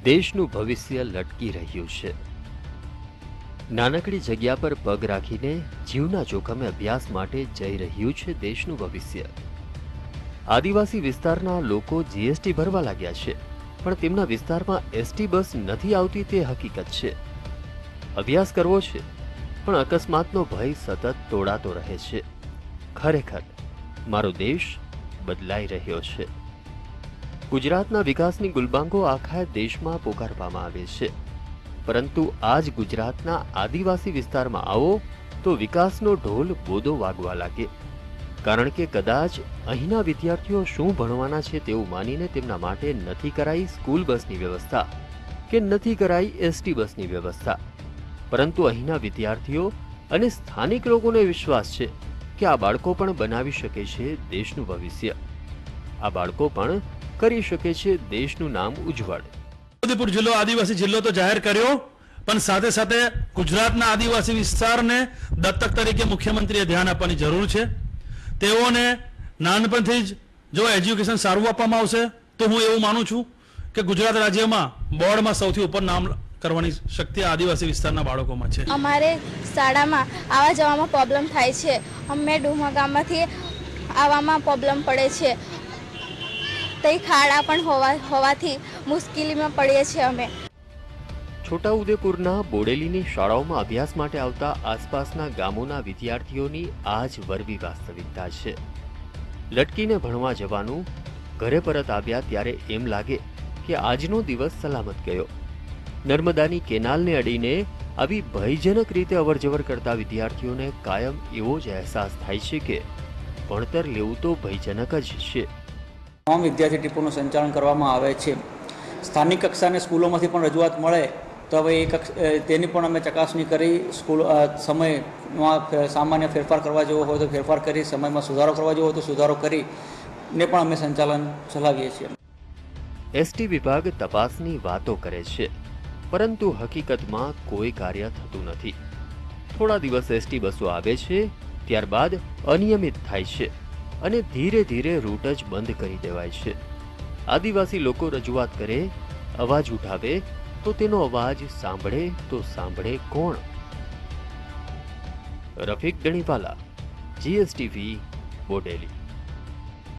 દેશનું ભવિષ્ય લટકી રહ્યું છે। નાનકડી જગ્યા પર પગ રાખીને જીવના જોખમે અભ્યાસ માટે જઈ રહ્યું છે દેશનું ભવિષ્ય। આદિવાસી વિસ્તારના લોકો જીએસટી ભરવા લાગ્યા છે, પણ તેમના વિસ્તારમાં એસટી બસ નથી આવતી તે હકીકત છે। અભ્યાસ કરવો છે, પણ અકસ્માતનો ભય સતત તોડાતો રહે છે। ખરેખર મારો દેશ બદલાઈ રહ્યો છે। ગુજરાતના વિકાસની ગુલબાંગો આખા દેશમાં પોકારવામાં આવે છે, પરંતુ આજ ગુજરાતના આદિવાસી વિસ્તારમાં આવો તો વિકાસનો ઢોલ બોદો વાગવા લાગે, કારણ કે કદાચ અહીંના વિદ્યાર્થીઓ શું ભણવાના છે તેવું માનીને તેમના માટે નથી કરાઈ સ્કૂલ બસની વ્યવસ્થા કે નથી કરાઈ એસટી બસની વ્યવસ્થા, પરંતુ અહીંના વિદ્યાર્થીઓ અને સ્થાનિક લોકોને વિશ્વાસ છે કે આ બાળકો પણ બનાવી શકે છે દેશનું ભવિષ્ય। આ બાળકો પણ કરી શકે છે દેશનું નામ ઉજ્જવળ। ઉદયપુર જિલ્લો આદિવાસી જિલ્લો તો જાહેર કર્યો, પણ સાથે સાથે ગુજરાતના આદિવાસી વિસ્તારને દત્તક તરીકે મુખ્યમંત્રીએ ધ્યાન આપવાની જરૂર છે। તેઓને નાનપણથી જ જો એજ્યુકેશન સારું આપવામાં આવશે તો હું એવું માનું છું કે ગુજરાત રાજ્યમાં બોર્ડમાં સૌથી ઉપર નામ કરવાની શક્તિ આદિવાસી વિસ્તારના બાળકોમાં છે। અમારે શાળામાં આવવા જવામાં પ્રોબ્લેમ થાય છે। અમે ડુમા ગામમાંથી આવવામાં પ્રોબ્લેમ પડે છે, તે ખાડા પણ હોવાથી મુશ્કેલીમાં પડીએ છીએ અમે। છોટાઉદેપુરના બોડેલીની શાળાઓમાં અભ્યાસ માટે આવતા આસપાસના ગામોના વિદ્યાર્થીઓની આ જ વરવી વાસ્તવિકતા છે। લટકીને ભણવા જવાનું, ઘરે પરત આવ્યા ત્યારે એમ લાગે કે આજનો દિવસ સલામત ગયો। નર્મદાની કેનાલને અડીને આવી ભયજનક રીતે અવરજવર કરતા વિદ્યાર્થીઓને કાયમ એવો જ અહેસાસ થાય છે કે ભણતર લેવું તો ભયજનક જ છે। તમામ વિદ્યાર્થી ટ્રીપોનું સંચાલન કરવામાં આવે છે। સ્થાનિક કક્ષાની સ્કૂલોમાંથી પણ રજૂઆત મળે તો હવે તેની પણ અમે ચકાસણી કરી સ્કૂલ સમયમાં સામાન્ય ફેરફાર કરવા જેવો હોય તો ફેરફાર કરી, સમયમાં સુધારો કરવા જેવો હોય તો સુધારો કરીને પણ અમે સંચાલન ચલાવીએ છીએ। એસટી વિભાગ તપાસની વાતો કરે છે, પરંતુ હકીકતમાં કોઈ કાર્ય થતું નથી। થોડા દિવસ એસટી બસો આવે છે, ત્યારબાદ અનિયમિત થાય છે અને ધીરે ધીરે રૂટ જ બંધ કરી દેવાય છે। આદિવાસી લોકો રજૂઆત કરે, અવાજ ઉઠાવે તો તેનો અવાજ સાંભળે કોણ? રફીક ડણીવાલા, જીએસટીવી, બોડેલી।